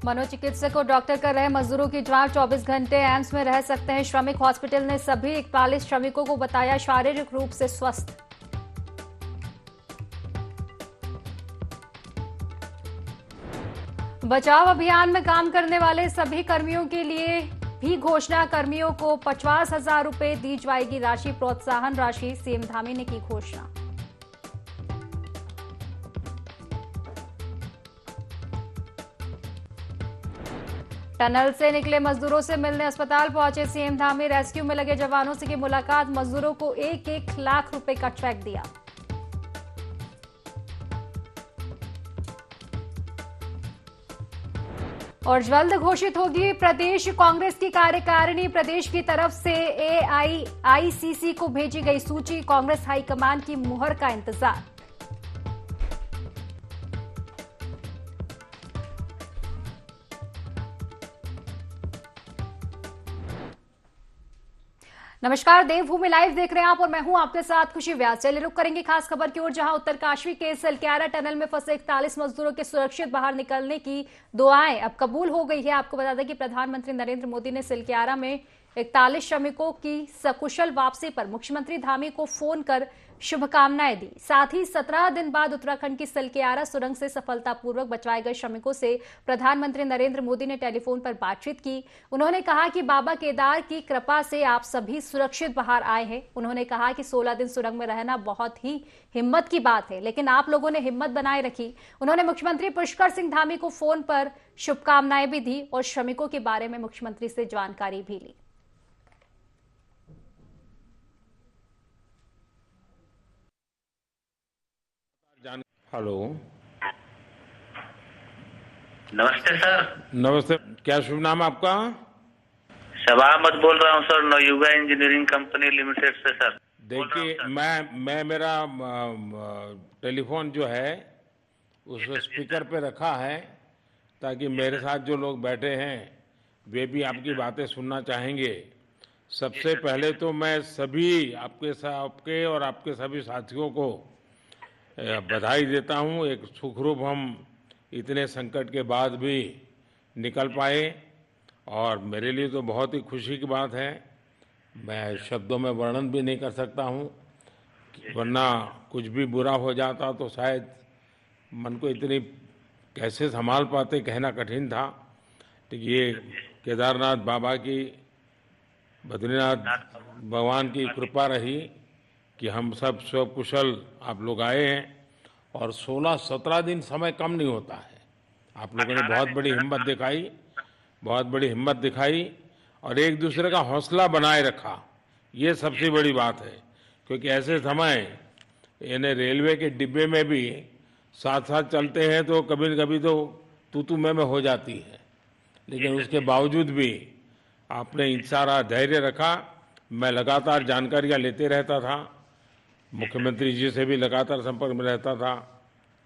मनोचिकित्सक और डॉक्टर कर रहे मजदूरों की जांच। 24 घंटे एम्स में रह सकते हैं श्रमिक। हॉस्पिटल ने सभी 41 श्रमिकों को बताया शारीरिक रूप से स्वस्थ। बचाव अभियान में काम करने वाले सभी कर्मियों के लिए भी घोषणा। कर्मियों को 50,000 रुपए दी जाएगी राशि, प्रोत्साहन राशि। सीएम धामी ने की घोषणा। टनल से निकले मजदूरों से मिलने अस्पताल पहुंचे सीएम धामी। रेस्क्यू में लगे जवानों से की मुलाकात। मजदूरों को 1-1 लाख रुपए का चेक दिया। और जल्द घोषित होगी प्रदेश कांग्रेस की कार्यकारिणी। प्रदेश की तरफ से एआईसीसी को भेजी गई सूची। कांग्रेस हाईकमान की मुहर का इंतजार। नमस्कार, देवभूमि लाइव देख रहे हैं आप और मैं हूं आपके साथ खुशी व्यास। चलिए रुक करेंगे खास खबर की ओर, जहां उत्तरकाशी के सलक्यारा टनल में फंसे 41 मजदूरों के सुरक्षित बाहर निकलने की दुआएं अब कबूल हो गई है। आपको बता दें कि प्रधानमंत्री नरेंद्र मोदी ने सलक्यारा में 41 श्रमिकों की सकुशल वापसी पर मुख्यमंत्री धामी को फोन कर शुभकामनाएं दी। साथ ही 17 दिन बाद उत्तराखंड की सलक्यारा सुरंग से सफलतापूर्वक बचाए गए श्रमिकों से प्रधानमंत्री नरेंद्र मोदी ने टेलीफोन पर बातचीत की। उन्होंने कहा कि बाबा केदार की कृपा से आप सभी सुरक्षित बाहर आए हैं। उन्होंने कहा कि 16 दिन सुरंग में रहना बहुत ही हिम्मत की बात है, लेकिन आप लोगों ने हिम्मत बनाए रखी। उन्होंने मुख्यमंत्री पुष्कर सिंह धामी को फोन पर शुभकामनाएं भी दी और श्रमिकों के बारे में मुख्यमंत्री से जानकारी भी ली। हेलो, नमस्ते सर। नमस्ते। क्या शुभ नाम आपका? शबा अहमद बोल रहा हूँ sir, Navayuga engineering company limited से सर। देखिए, मैं मेरा टेलीफोन जो है उस स्पीकर पे रखा है ताकि मेरे साथ जो लोग बैठे हैं वे भी आपकी बातें सुनना चाहेंगे। सबसे पहले तो मैं सभी आपके और आपके सभी साथियों को बधाई देता हूं। एक सुखरूप हम इतने संकट के बाद भी निकल पाए और मेरे लिए तो बहुत ही खुशी की बात है। मैं शब्दों में वर्णन भी नहीं कर सकता हूं, वरना कुछ भी बुरा हो जाता तो शायद मन को इतनी कैसे संभाल पाते कहना कठिन था। तो ये केदारनाथ बाबा की, बद्रीनाथ भगवान की कृपा रही कि हम सब स्वकुशल आप लोग आए हैं। और 16-17 दिन समय कम नहीं होता है। आप लोगों ने बहुत बड़ी हिम्मत दिखाई और एक दूसरे का हौसला बनाए रखा। ये सबसे बड़ी बात है, क्योंकि ऐसे समय यानी रेलवे के डिब्बे में भी साथ साथ चलते हैं तो कभी न कभी तो तू मैं हो जाती है, लेकिन उसके बावजूद भी आपने सारा धैर्य रखा। मैं लगातार जानकारियां लेते रहता था, मुख्यमंत्री जी से भी लगातार संपर्क में रहता था।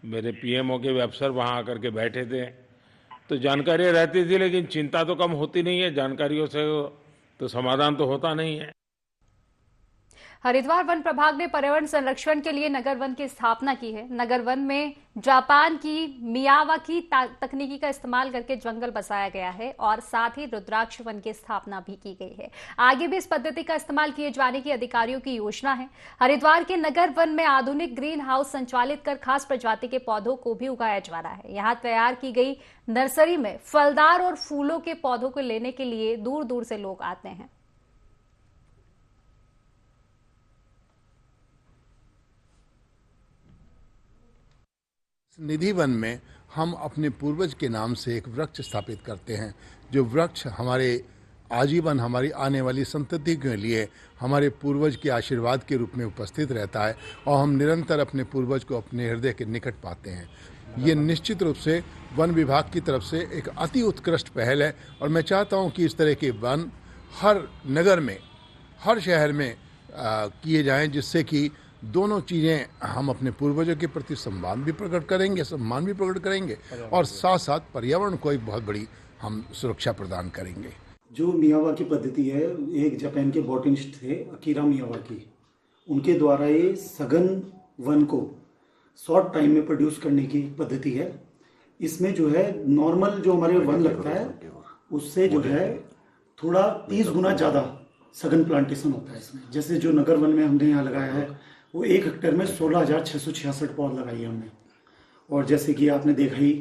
मेरे पीएमओ के भी अफसर वहाँ आकर के बैठे थे, तो जानकारियाँ रहती थी, लेकिन चिंता तो कम होती नहीं है। जानकारियों से तो समाधान तो होता नहीं है। हरिद्वार वन प्रभाग ने पर्यावरण संरक्षण के लिए नगर वन की स्थापना की है। नगर वन में जापान की मियावाकी तकनीकी का इस्तेमाल करके जंगल बसाया गया है और साथ ही रुद्राक्ष वन की स्थापना भी की गई है। आगे भी इस पद्धति का इस्तेमाल किए जाने की अधिकारियों की योजना है। हरिद्वार के नगर वन में आधुनिक ग्रीन हाउस संचालित कर खास प्रजाति के पौधों को भी उगाया जा रहा है। यहाँ तैयार की गई नर्सरी में फलदार और फूलों के पौधों को लेने के लिए दूर दूर से लोग आते हैं। निधि वन में हम अपने पूर्वज के नाम से एक वृक्ष स्थापित करते हैं, जो वृक्ष हमारे आजीवन, हमारी आने वाली संतति के लिए हमारे पूर्वज के आशीर्वाद के रूप में उपस्थित रहता है और हम निरंतर अपने पूर्वज को अपने हृदय के निकट पाते हैं। ये निश्चित रूप से वन विभाग की तरफ से एक अति उत्कृष्ट पहल है और मैं चाहता हूँ कि इस तरह के वन हर नगर में, हर शहर में किए जाएं, जिससे कि दोनों चीज़ें हम अपने पूर्वजों के प्रति सम्मान भी प्रकट करेंगे और साथ साथ पर्यावरण को एक बहुत बड़ी हम सुरक्षा प्रदान करेंगे। जो मियावाकी पद्धति है, एक जापान के बॉटनिस्ट थे अकीरा मियावाकी, उनके द्वारा ये सघन वन को शॉर्ट टाइम में प्रोड्यूस करने की पद्धति है। इसमें जो है नॉर्मल जो हमारे वन लगता है उससे जो है थोड़ा 30 गुना ज़्यादा सघन प्लांटेशन होता है इसमें। जैसे जो नगर वन में हमने यहाँ लगाया है वो 1 हेक्टेयर में 16,666 पौध लगाई है हमने। और जैसे कि आपने देखा ही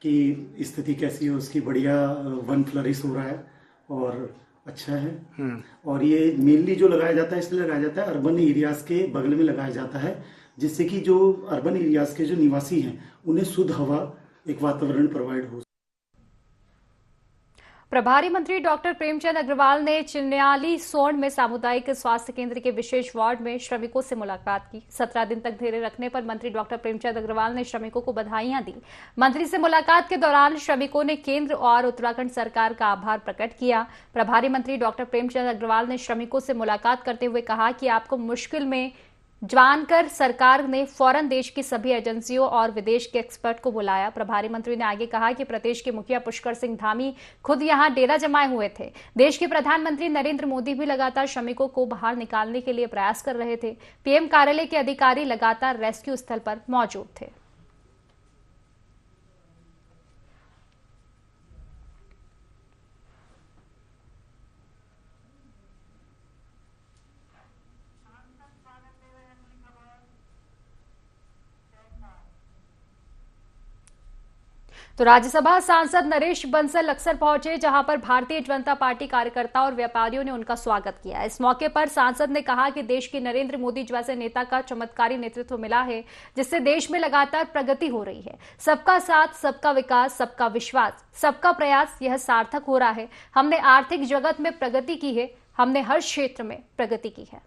कि स्थिति कैसी है उसकी, बढ़िया वन फ्लरिश हो रहा है और अच्छा है। और ये मेनली जो लगाया जाता है इसलिए लगाया जाता है अर्बन एरियाज के बगल में लगाया जाता है, जिससे कि जो अर्बन एरियाज के जो निवासी हैं उन्हें शुद्ध हवा, एक वातावरण प्रोवाइड हो। प्रभारी मंत्री डॉक्टर प्रेमचंद अग्रवाल ने चिन्याली सोंड में सामुदायिक स्वास्थ्य केंद्र के विशेष वार्ड में श्रमिकों से मुलाकात की। 17 दिन तक घेरे रखने पर मंत्री डॉक्टर प्रेमचंद अग्रवाल ने श्रमिकों को बधाइयां दी। मंत्री से मुलाकात के दौरान श्रमिकों ने केंद्र और उत्तराखंड सरकार का आभार प्रकट किया। प्रभारी मंत्री डॉक्टर प्रेमचंद अग्रवाल ने श्रमिकों से मुलाकात करते हुए कहा कि आपको मुश्किल में जानकर सरकार ने फौरन देश की सभी एजेंसियों और विदेश के एक्सपर्ट को बुलाया। प्रभारी मंत्री ने आगे कहा कि प्रदेश के मुखिया पुष्कर सिंह धामी खुद यहां डेरा जमाए हुए थे। देश के प्रधानमंत्री नरेंद्र मोदी भी लगातार श्रमिकों को बाहर निकालने के लिए प्रयास कर रहे थे। पीएम कार्यालय के अधिकारी लगातार रेस्क्यू स्थल पर मौजूद थे। तो राज्यसभा सांसद नरेश बंसल अक्सर पहुंचे, जहां पर भारतीय जनता पार्टी कार्यकर्ता और व्यापारियों ने उनका स्वागत किया। इस मौके पर सांसद ने कहा कि देश की नरेंद्र मोदी जैसे नेता का चमत्कारी नेतृत्व मिला है, जिससे देश में लगातार प्रगति हो रही है। सबका साथ, सबका विकास, सबका विश्वास, सबका प्रयास, यह सार्थक हो रहा है। हमने आर्थिक जगत में प्रगति की है, हमने हर क्षेत्र में प्रगति की है।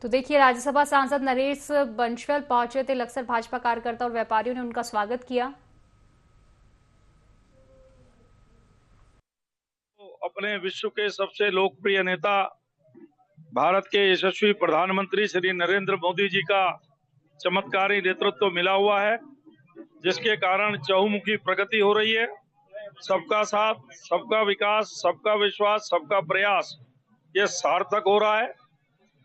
तो देखिए, राज्यसभा सांसद नरेश बंसल पहुंचे थे। अक्सर भाजपा कार्यकर्ता और व्यापारियों ने उनका स्वागत किया। अपने विश्व के सबसे लोकप्रिय नेता, भारत के यशस्वी प्रधानमंत्री श्री नरेंद्र मोदी जी का चमत्कारी नेतृत्व मिला हुआ है, जिसके कारण चहुमुखी प्रगति हो रही है। सबका साथ, सबका विकास, सबका विश्वास, सबका प्रयास, ये सार्थक हो रहा है।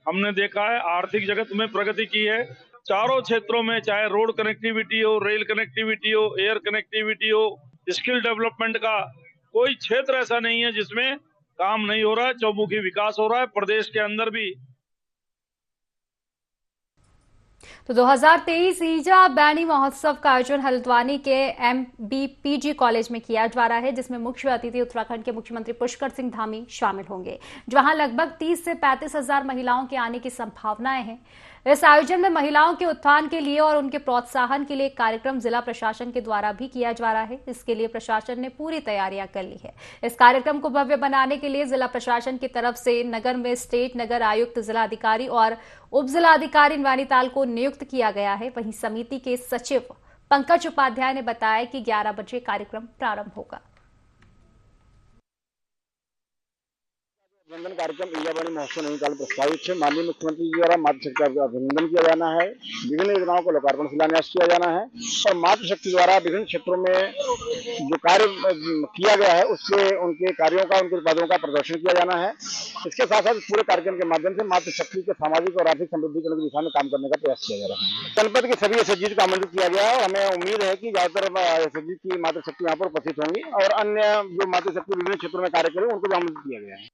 हमने देखा है आर्थिक जगत में प्रगति की है चारों क्षेत्रों में, चाहे रोड कनेक्टिविटी हो, रेल कनेक्टिविटी हो, एयर कनेक्टिविटी हो, स्किल डेवलपमेंट का कोई क्षेत्र ऐसा नहीं है जिसमें काम नहीं हो रहा है। चौमुखी विकास हो रहा है प्रदेश के अंदर भी। तो 2023 ईजा बैनी महोत्सव का आयोजन हल्द्वानी के MBPG कॉलेज में किया जा रहा है, जिसमें मुख्य अतिथि उत्तराखंड के मुख्यमंत्री पुष्कर सिंह धामी शामिल होंगे, जहां लगभग 30 से 35 हजार महिलाओं के आने की संभावनाएं हैं। इस आयोजन में महिलाओं के उत्थान के लिए और उनके प्रोत्साहन के लिए एक कार्यक्रम जिला प्रशासन के द्वारा भी किया जा रहा है। इसके लिए प्रशासन ने पूरी तैयारियां कर ली है। इस कार्यक्रम को भव्य बनाने के लिए जिला प्रशासन की तरफ से नगर में स्टेट नगर आयुक्त, जिला अधिकारी और उप जिला अधिकारी नैनीताल को नियुक्त किया गया है। वहीं समिति के सचिव पंकज उपाध्याय ने बताया कि 11 बजे कार्यक्रम प्रारंभ होगा। अभिनंदन कार्यक्रम ईजाबानी महोत्सव नैनीताल प्रस्तावित है। माननीय मुख्यमंत्री जी द्वारा मातृशक्ति का अभिनंदन किया जाना है, विभिन्न योजनाओं को लोकार्पण शिलान्यास किया जाना है और मातृशक्ति द्वारा विभिन्न क्षेत्रों में जो कार्य किया गया है उसके उनके कार्यों का, उनके उत्पादों का प्रदर्शन किया जाना है। इसके साथ साथ पूरे कार्यक्रम के माध्यम से मातृशक्ति के सामाजिक और आर्थिक समृद्धिकरण की दिशा में काम करने का प्रयास किया जा रहा है। जनपद के सभी एसएचजी को आमंत्रित किया गया है और हमें उम्मीद है कि ज्यादातर एसएचजी की मातृशक्ति यहाँ पर उपस्थित होंगी और अन्य जो मातृशक्ति विभिन्न क्षेत्रों में कार्य करें उनको भी आमंत्रित किया गया है।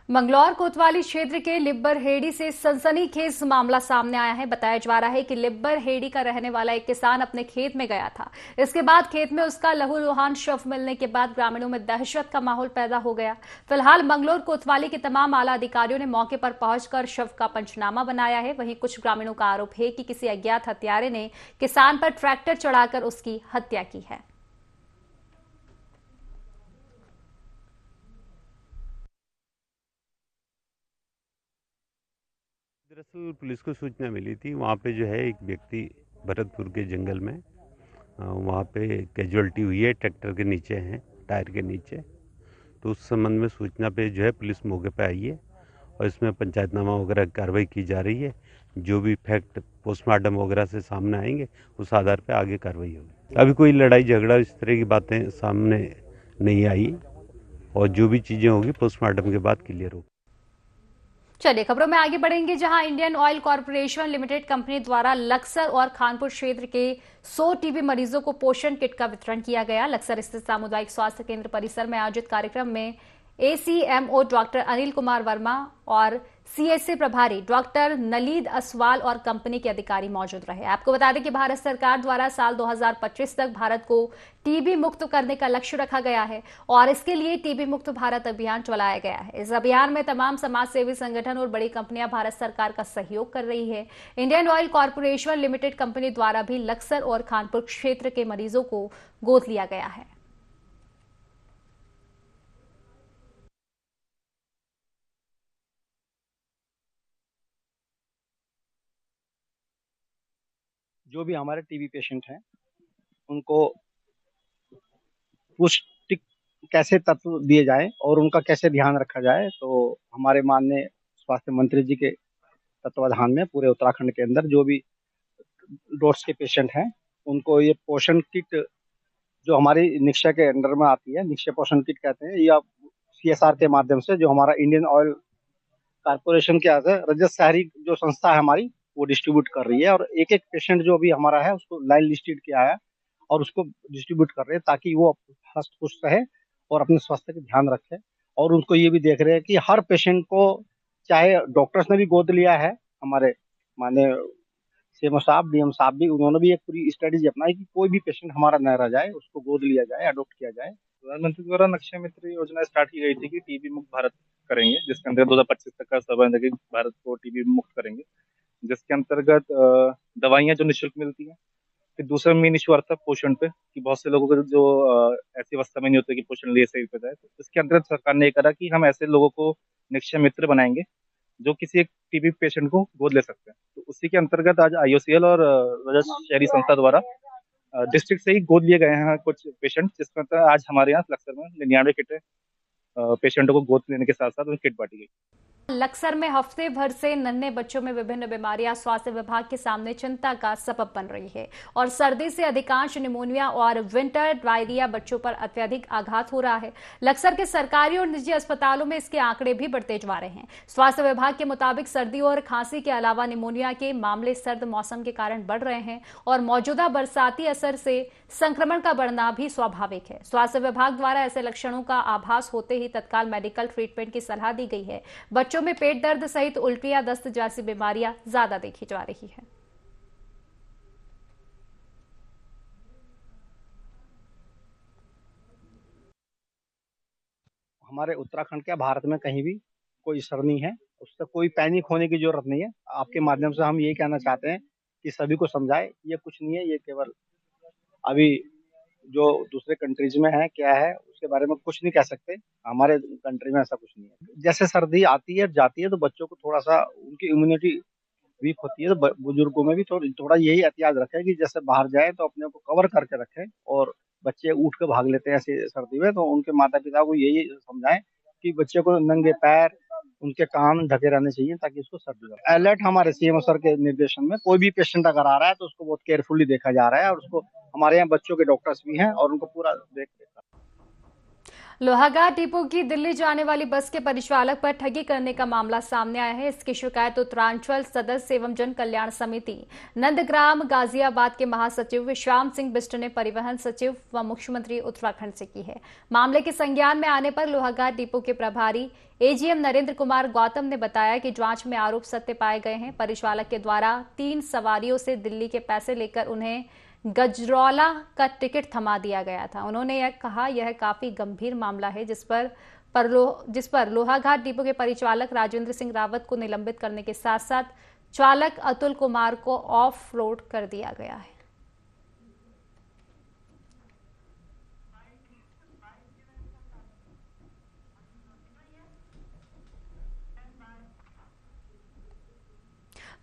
मंगलौर कोतवाली क्षेत्र के लिब्बर हेड़ी से सनसनीखेज मामला सामने आया है। बताया जा रहा है कि लिब्बर हेड़ी का रहने वाला एक किसान अपने खेत में गया था। इसके बाद खेत में उसका लहूलुहान शव मिलने के बाद ग्रामीणों में दहशत का माहौल पैदा हो गया। फिलहाल मंगलौर कोतवाली के तमाम आला अधिकारियों ने मौके पर पहुंचकर शव का पंचनामा बनाया है। वहीं कुछ ग्रामीणों का आरोप है कि किसी अज्ञात हत्यारे ने किसान पर ट्रैक्टर चढ़ाकर उसकी हत्या की है। दरअसल पुलिस को सूचना मिली थी, वहाँ पे जो है एक व्यक्ति भरतपुर के जंगल में वहाँ पे कैजुअल्टी हुई है, ट्रैक्टर के नीचे हैं, टायर के नीचे। तो उस संबंध में सूचना पे जो है पुलिस मौके पे आई है और इसमें पंचायतनामा वगैरह कार्रवाई की जा रही है। जो भी फैक्ट पोस्टमार्टम वगैरह से सामने आएंगे उस आधार पर आगे कार्रवाई होगी। अभी कोई लड़ाई झगड़ा इस तरह की बातें सामने नहीं आई और जो भी चीज़ें होगी पोस्टमार्टम के बाद क्लियर होगी। चलिए खबरों में आगे बढ़ेंगे, जहां Indian oil corporation limited company द्वारा लक्सर और खानपुर क्षेत्र के 100 टीबी मरीजों को पोषण किट का वितरण किया गया। लक्सर स्थित सामुदायिक स्वास्थ्य केंद्र परिसर में आयोजित कार्यक्रम में एसीएमओ डॉक्टर अनिल कुमार वर्मा और सीएससी प्रभारी डॉक्टर नलीद असवाल और कंपनी के अधिकारी मौजूद रहे। आपको बता दें कि भारत सरकार द्वारा साल 2025 तक भारत को टीबी मुक्त करने का लक्ष्य रखा गया है और इसके लिए टीबी मुक्त भारत अभियान चलाया गया है। इस अभियान में तमाम समाज सेवी संगठन और बड़ी कंपनियां भारत सरकार का सहयोग कर रही है। Indian oil corporation limited company द्वारा भी लक्सर और खानपुर क्षेत्र के मरीजों को गोद लिया गया है। जो भी हमारे टीबी पेशेंट हैं उनको पौष्टिक कैसे तत्व दिए जाए और उनका कैसे ध्यान रखा जाए, तो हमारे माननीय स्वास्थ्य मंत्री जी के तत्वाधान में पूरे उत्तराखंड के अंदर जो भी डॉट्स के पेशेंट हैं उनको ये पोषण किट जो हमारी निक्षय के अंडर में आती है, निक्षय पोषण किट कहते हैं, या सीएसआर के माध्यम से जो हमारा इंडियन ऑयल कारपोरेशन के रजत शहरी जो संस्था है हमारी वो डिस्ट्रीब्यूट कर रही है। और एक एक पेशेंट जो भी हमारा है उसको लाइन लिस्टेड किया है और उसको डिस्ट्रीब्यूट कर रहे हैं ताकि वो हस्त पुष्ट रहे और अपने स्वास्थ्य का ध्यान रखे। और उनको ये भी देख रहे हैं कि हर पेशेंट को, चाहे डॉक्टर्स ने भी गोद लिया है, हमारे माने सीएमओ साहब, डीएम साहब भी, उन्होंने भी एक पूरी स्ट्रेटेजी अपनाई कि कोई भी पेशेंट हमारा न रह जाए, उसको गोद लिया जाए, अडॉप्ट किया जाए। प्रधानमंत्री द्वारा नक्शा मित्र योजना स्टार्ट की गई थी कि टीबी मुक्त भारत करेंगे, जिसके अंतर्गत 2025 तक का संबंध है कि भारत को टीबी मुक्त करेंगे, जिसके अंतर्गत दवाइयां जो निःशुल्क मिलती हैं। फिर दूसरा मेन इशू आता है पोषण पे, कि बहुत से लोगों को जो ऐसी अवस्था में नहीं होते कि पोषण ले सही पे जाए, तो इसके अंतर्गत सरकार ने ये करा कि हम ऐसे लोगों को निक्षय मित्र बनाएंगे जो किसी एक टीबी पेशेंट को गोद ले सकते हैं। तो उसी के अंतर्गत आज आईओसीएल और रजत शहरी संस्था द्वारा डिस्ट्रिक्ट से ही गोद लिए गए हैं कुछ पेशेंट, जिसमें आज हमारे यहाँ लक्सर में 99 किटें पेशेंटों को गोद लेने के साथ साथ उन्हें किट बांटी गई। लक्सर में हफ्ते भर से नन्हे बच्चों में विभिन्न बीमारियां स्वास्थ्य विभाग के सामने चिंता का सबब बन रही है और सर्दी से अधिकांश निमोनिया और विंटर डायरिया बच्चों पर अत्यधिक आघात हो रहा है। लक्सर के सरकारी और निजी अस्पतालों में इसके आंकड़े भी बढ़ते जा रहे हैं। स्वास्थ्य विभाग के मुताबिक सर्दी और खांसी के अलावा निमोनिया के मामले सर्द मौसम के कारण बढ़ रहे हैं और मौजूदा बरसाती असर से संक्रमण का बढ़ना भी स्वाभाविक है। स्वास्थ्य विभाग द्वारा ऐसे लक्षणों का आभास होते ही तत्काल मेडिकल ट्रीटमेंट की सलाह दी गई है। बच्चों में पेट दर्द सहित उल्टियां, दस्त जैसी बीमारियां ज्यादा देखी जा रही है। हमारे उत्तराखंड के भारत में कहीं भी कोई असर नहीं है, उससे कोई पैनिक होने की जरूरत नहीं है। आपके माध्यम से हम यही कहना चाहते हैं कि सभी को समझाए ये कुछ नहीं है, ये केवल अभी जो दूसरे कंट्रीज में है क्या है उसके बारे में कुछ नहीं कह सकते। हमारे कंट्री में ऐसा कुछ नहीं है। जैसे सर्दी आती है जाती है तो बच्चों को थोड़ा सा उनकी इम्यूनिटी वीक होती है, तो बुजुर्गों में भी थोड़ा यही एहतियात रखें कि जैसे बाहर जाए तो अपने को कवर करके रखें। और बच्चे उठ के भाग लेते हैं ऐसे सर्दी में, तो उनके माता पिता को यही समझाएं कि बच्चे को नंगे पैर, उनके कान ढके रहने चाहिए ताकि उसको सर्दी लगे। अलर्ट हमारे सीएमओ सर के निर्देशन में कोई भी पेशेंट अगर आ रहा है तो उसको बहुत केयरफुली देखा जा रहा है और उसको हमारे यहाँ बच्चों के डॉक्टर्स भी हैं और उनको पूरा देख लोहाघाट डिपो की दिल्ली जाने वाली बस के परिचालक पर ठगी करने का मामला सामने आया है। इसकी शिकायत उत्तरांचल सदस्य एवं जन कल्याण समिति नंदग्राम गाजियाबाद के महासचिव श्याम सिंह बिष्ट ने परिवहन सचिव व मुख्यमंत्री उत्तराखंड से की है। मामले के संज्ञान में आने पर लोहाघाट डिपो के प्रभारी एजीएम नरेंद्र कुमार गौतम ने बताया कि जांच में आरोप सत्य पाए गए हैं। परिचालक के द्वारा 3 सवारियों से दिल्ली के पैसे लेकर उन्हें गजरौला का टिकट थमा दिया गया था। उन्होंने यह कहा यह काफी गंभीर मामला है जिस पर लोहाघाट डिपो के परिचालक राजेंद्र सिंह रावत को निलंबित करने के साथ साथ चालक अतुल कुमार को ऑफ रोड कर दिया गया है।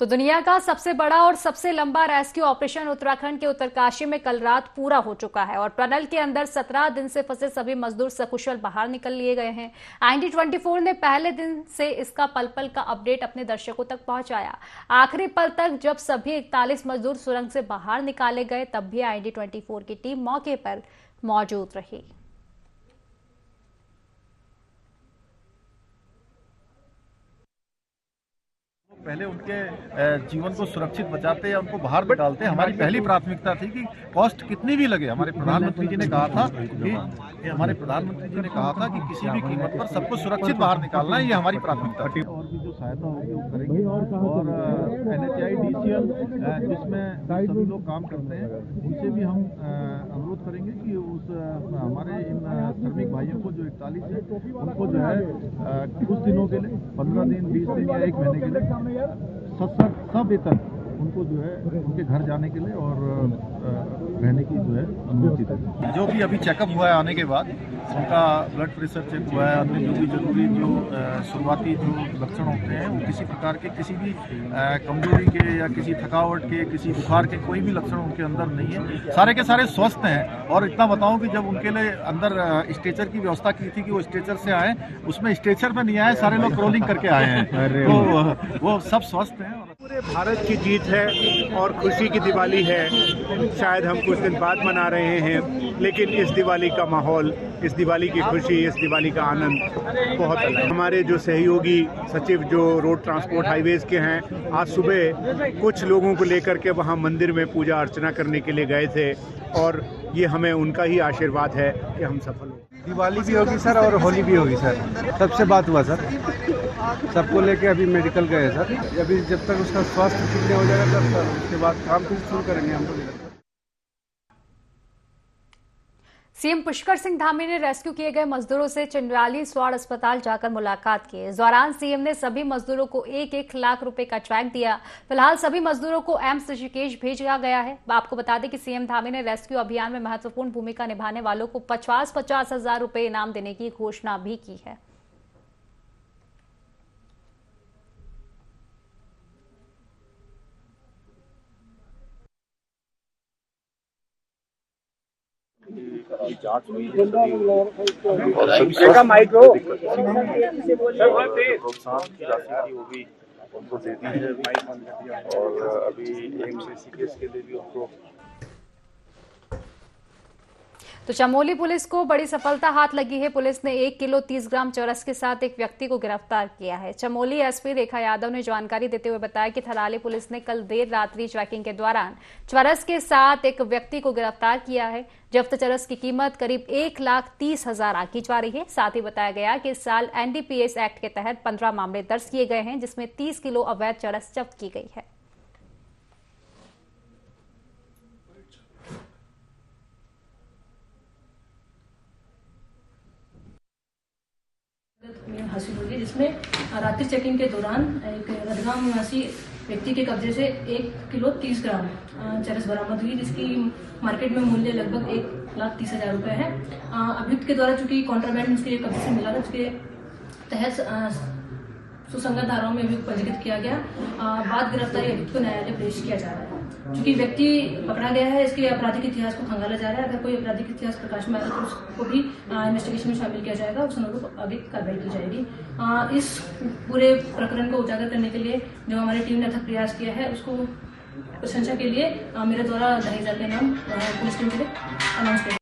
तो दुनिया का सबसे बड़ा और सबसे लंबा रेस्क्यू ऑपरेशन उत्तराखंड के उत्तरकाशी में कल रात पूरा हो चुका है और टनल के अंदर 17 दिन से फंसे सभी मजदूर सकुशल बाहर निकल लिए गए हैं। IND24 ने पहले दिन से इसका पल पल का अपडेट अपने दर्शकों तक पहुंचाया। आखिरी पल तक जब सभी 41 मजदूर सुरंग से बाहर निकाले गए तब भी IND24 की टीम मौके पर मौजूद रही। पहले उनके जीवन को सुरक्षित बचाते या उनको बाहर निकालते हमारी पहली प्राथमिकता थी कि कॉस्ट कितनी भी लगे। हमारे प्रधानमंत्री जी ने कहा था कि किसी भी कीमत पर सबको सुरक्षित बाहर निकालना है, ये हमारी प्राथमिकता थी। और भी जो सहायता होगी वो करेंगे और NHI DCL जिसमें सभी लोग काम करते हैं उनसे भी हम अनुरोध करेंगे कि उस हमारे इन श्रमिक भाइयों को जो 41 है उनको जो है कुछ दिनों के लिए 15 दिन 20 दिन या 1 महीने के लिए सवेतन उनको जो है उनके घर जाने के लिए और रहने की जो है अनुमति दें। जो भी अभी चेकअप हुआ है आने के बाद उनका ब्लड प्रेशर चेक हुआ है, अन्य जो भी जरूरी जो शुरुआती जो लक्षण होते हैं वो किसी प्रकार के किसी भी कमजोरी के या किसी थकावट के किसी बुखार के कोई भी लक्षण उनके अंदर नहीं है, सारे के सारे स्वस्थ हैं। और इतना बताऊं कि जब उनके लिए अंदर स्ट्रेचर की व्यवस्था की थी कि वो स्ट्रेचर से आए, उसमें स्ट्रेचर में नहीं आए, सारे लोग क्रोलिंग करके आए हैं, तो वो सब स्वस्थ हैं। पूरे भारत की जीत है और खुशी की दिवाली है। शायद हम कुछ दिन बाद मना रहे हैं, लेकिन इस दिवाली का माहौल, इस दिवाली की खुशी, इस दिवाली का आनंद बहुत अलग है। हमारे जो सहयोगी सचिव जो रोड ट्रांसपोर्ट हाईवेज के हैं, आज सुबह कुछ लोगों को लेकर के वहां मंदिर में पूजा अर्चना करने के लिए गए थे और ये हमें उनका ही आशीर्वाद है कि हम सफल हो। दिवाली भी होगी सर और होली भी होगी सर। सबसे बात हुआ सर, सबको लेके अभी मेडिकल गए सर। अभी जब तक उसका स्वास्थ्य ठीक नहीं हो जाएगा तब सर उसके बाद काम फिर शुरू करेंगे हम लोग। सीएम पुष्कर सिंह धामी ने रेस्क्यू किए गए मजदूरों से चिंदवाली स्वाड़ अस्पताल जाकर मुलाकात की। इस दौरान सीएम ने सभी मजदूरों को 1-1 लाख रुपए का चेक दिया। फिलहाल सभी मजदूरों को एम्स ऋषिकेश भेजा गया है। आपको बता दें कि सीएम धामी ने रेस्क्यू अभियान में महत्वपूर्ण भूमिका निभाने वालों को 50-50 हजार रुपए इनाम देने की घोषणा भी की है। जांच हुई है प्रोत्साहन की राशि थी वो भी उनको दे दी है और अभी एम्स ऋषिकेश के लिए भी उनको। तो चमोली पुलिस को बड़ी सफलता हाथ लगी है। पुलिस ने 1 किलो 30 ग्राम चरस के साथ एक व्यक्ति को गिरफ्तार किया है। चमोली एसपी रेखा यादव ने जानकारी देते हुए बताया कि थराली पुलिस ने कल देर रात्रि चेकिंग के दौरान चरस के साथ एक व्यक्ति को गिरफ्तार किया है। जब्त चरस की कीमत करीब 1,30,000 आंकी जा रही है। साथ ही बताया गया कि इस साल NDPS एक्ट के तहत 15 मामले दर्ज किए गए हैं, जिसमें 30 किलो अवैध चरस जब्त की गई है। हासिल हुई है, जिसमें रात्रि चेकिंग के दौरान एक रतगांव निवासी व्यक्ति के कब्जे से 1 किलो 30 ग्राम चरस बरामद हुई, जिसकी मार्केट में मूल्य लगभग 1,30,000 रुपए है। अभियुक्त के द्वारा चूंकि कॉन्ट्राबैंड उसके कब्जे से मिला था, उसके तहत सुसंगत धाराओं में अभियुक्त पंजीकृत किया गया। बाद गिरफ्तारी अभियुक्त को न्यायालय पेश किया जा रहा है। चूंकि व्यक्ति पकड़ा गया है, इसके आपराधिक इतिहास को खंगाला जा रहा है। अगर कोई आपराधिक इतिहास प्रकाश में आएगा तो उसको भी इन्वेस्टिगेशन में शामिल किया जाएगा, उस अनुरूप आगे कार्रवाई की जाएगी। इस पूरे प्रकरण को उजागर करने के लिए जो हमारी टीम ने अथक प्रयास किया है, उसको प्रशंसा के लिए मेरे द्वारा 2,500 के नाम पुलिस टीम के लिए अनाउंस किया।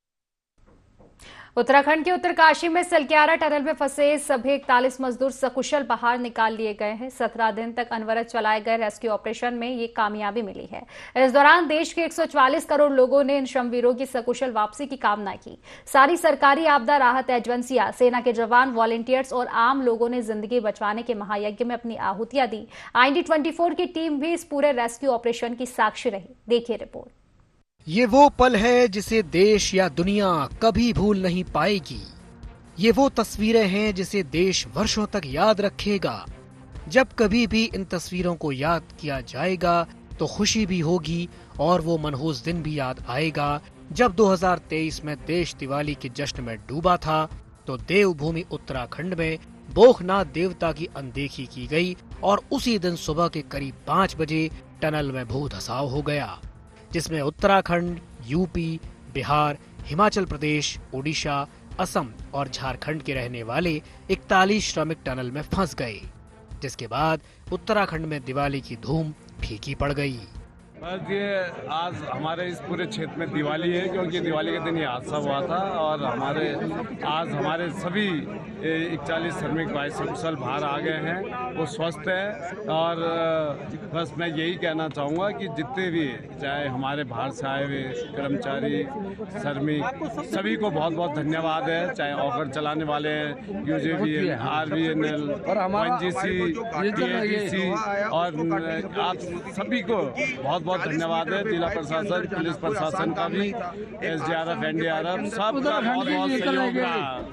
उत्तराखंड के उत्तरकाशी में सलक्यारा टनल में फंसे सभी 41 मजदूर सकुशल बाहर निकाल लिए गए हैं। 17 दिन तक अनवरत चलाए गए रेस्क्यू ऑपरेशन में ये कामयाबी मिली है। इस दौरान देश के 144 करोड़ लोगों ने इन श्रमवीरों की सकुशल वापसी की कामना की। सारी सरकारी आपदा राहत एजेंसियां, सेना के जवान, वॉलंटियर्स और आम लोगों ने जिंदगी बचाने के महायज्ञ में अपनी आहुतियां दी। IND24 की टीम भी इस पूरे रेस्क्यू ऑपरेशन की साक्षी रही। देखिए रिपोर्ट। ये वो पल है जिसे देश या दुनिया कभी भूल नहीं पाएगी। ये वो तस्वीरें हैं जिसे देश वर्षों तक याद रखेगा। जब कभी भी इन तस्वीरों को याद किया जाएगा तो खुशी भी होगी और वो मनहूस दिन भी याद आएगा जब 2023 में देश दिवाली के जश्न में डूबा था, तो देवभूमि उत्तराखंड में भोखनाथ देवता की अनदेखी की गई और उसी दिन सुबह के करीब 5 बजे टनल में भू धसाव हो गया, जिसमें उत्तराखंड, यूपी, बिहार, हिमाचल प्रदेश, ओडिशा, असम और झारखंड के रहने वाले 41 श्रमिक टनल में फंस गए, जिसके बाद उत्तराखंड में दिवाली की धूम फीकी पड़ गई। बस ये आज हमारे इस पूरे क्षेत्र में दिवाली है, क्योंकि दिवाली के दिन ये हादसा हुआ था और आज हमारे सभी 41 श्रमिक भाई सकुशल बाहर आ गए हैं, वो स्वस्थ है। और बस मैं यही कहना चाहूँगा कि जितने भी चाहे हमारे बाहर से आए हुए कर्मचारी, श्रमिक, सभी को बहुत बहुत धन्यवाद है। चाहे ऑफर चलाने वाले हैं, UJVN, RVNL, ONGC, TADC और आप सभी को बहुत बहुत धन्यवाद है। जिला प्रशासन, पुलिस प्रशासन का भी, SDRF, NDRF, सबका बहुत बहुत सहयोग रहा।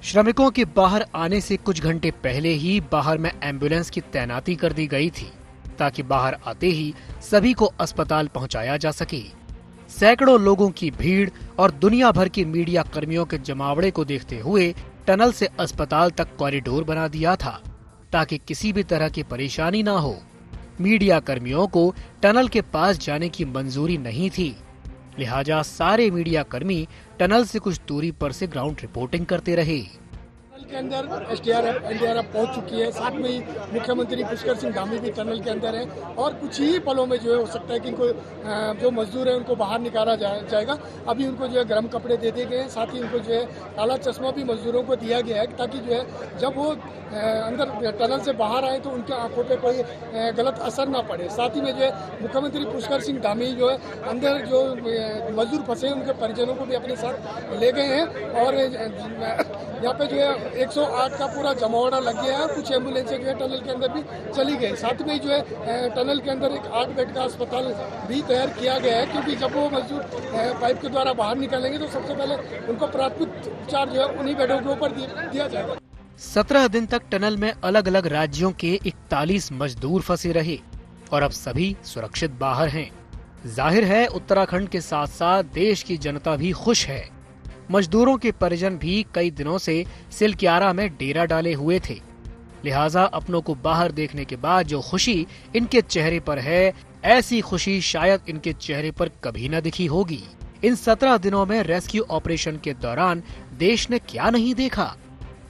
श्रमिकों के बाहर आने से कुछ घंटे पहले ही बाहर में एम्बुलेंस की तैनाती कर दी गई थी, ताकि बाहर आते ही सभी को अस्पताल पहुंचाया जा सके। सैकड़ों लोगों की भीड़ और दुनिया भर के मीडिया कर्मियों के जमावड़े को देखते हुए टनल से अस्पताल तक कॉरिडोर बना दिया था, ताकि किसी भी तरह की परेशानी ना हो। मीडिया कर्मियों को टनल के पास जाने की मंजूरी नहीं थी, लिहाजा सारे मीडिया कर्मी टनल से कुछ दूरी पर से ग्राउंड रिपोर्टिंग करते रहे। टनल के अंदर SDRF, NDRF पहुंच चुकी है, साथ में ही मुख्यमंत्री पुष्कर सिंह धामी भी टनल के अंदर है और कुछ ही पलों में जो है हो सकता है कि इनको जो मजदूर है उनको बाहर निकाला जाएगा। अभी उनको जो है गर्म कपड़े दे दिए गए हैं, साथ ही उनको जो है काला चश्मा भी मजदूरों को दिया गया है, ताकि जो है जब वो अंदर टनल से बाहर आए तो उनकी आंखों पे कोई गलत असर ना पड़े। साथ ही में जो है मुख्यमंत्री पुष्कर सिंह धामी जो है अंदर जो मजदूर फंसे हैं उनके परिजनों को भी अपने साथ ले गए हैं और यहाँ पे जो है 108 का पूरा जमावड़ा लग गया है। कुछ एम्बुलेंसें जो है टनल के अंदर भी चली गई। साथ में जो है टनल के अंदर एक 8 बेड का अस्पताल भी तैयार किया गया है, क्योंकि जब वो मजदूर पाइप के द्वारा बाहर निकलेंगे तो सबसे पहले उनको प्राथमिक उपचार जो है उन्हीं बेडों के ऊपर दिया जाएगा। 17 दिन तक टनल में अलग अलग राज्यों के 41 मजदूर फंसे रहे और अब सभी सुरक्षित बाहर हैं। जाहिर है उत्तराखंड के साथ साथ देश की जनता भी खुश है। मजदूरों के परिजन भी कई दिनों से सिलक्यारा में डेरा डाले हुए थे, लिहाजा अपनों को बाहर देखने के बाद जो खुशी इनके चेहरे पर है, ऐसी खुशी शायद इनके चेहरे पर कभी न दिखी होगी। इन 17 दिनों में रेस्क्यू ऑपरेशन के दौरान देश ने क्या नहीं देखा।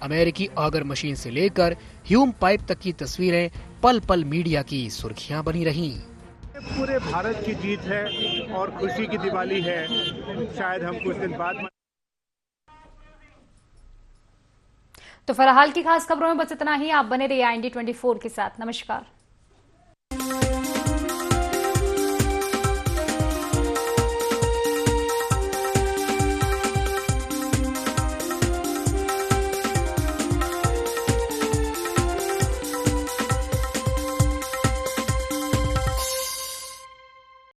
अमेरिकी ऑगर मशीन से लेकर ह्यूम पाइप तक की तस्वीरें पल पल मीडिया की सुर्खियां बनी रहीं। पूरे भारत की जीत है और खुशी की दिवाली है। शायद हम कुछ दिन बाद तो फिलहाल की खास खबरों में बस इतना ही। आप बने रहिए IND 24 के साथ। नमस्कार।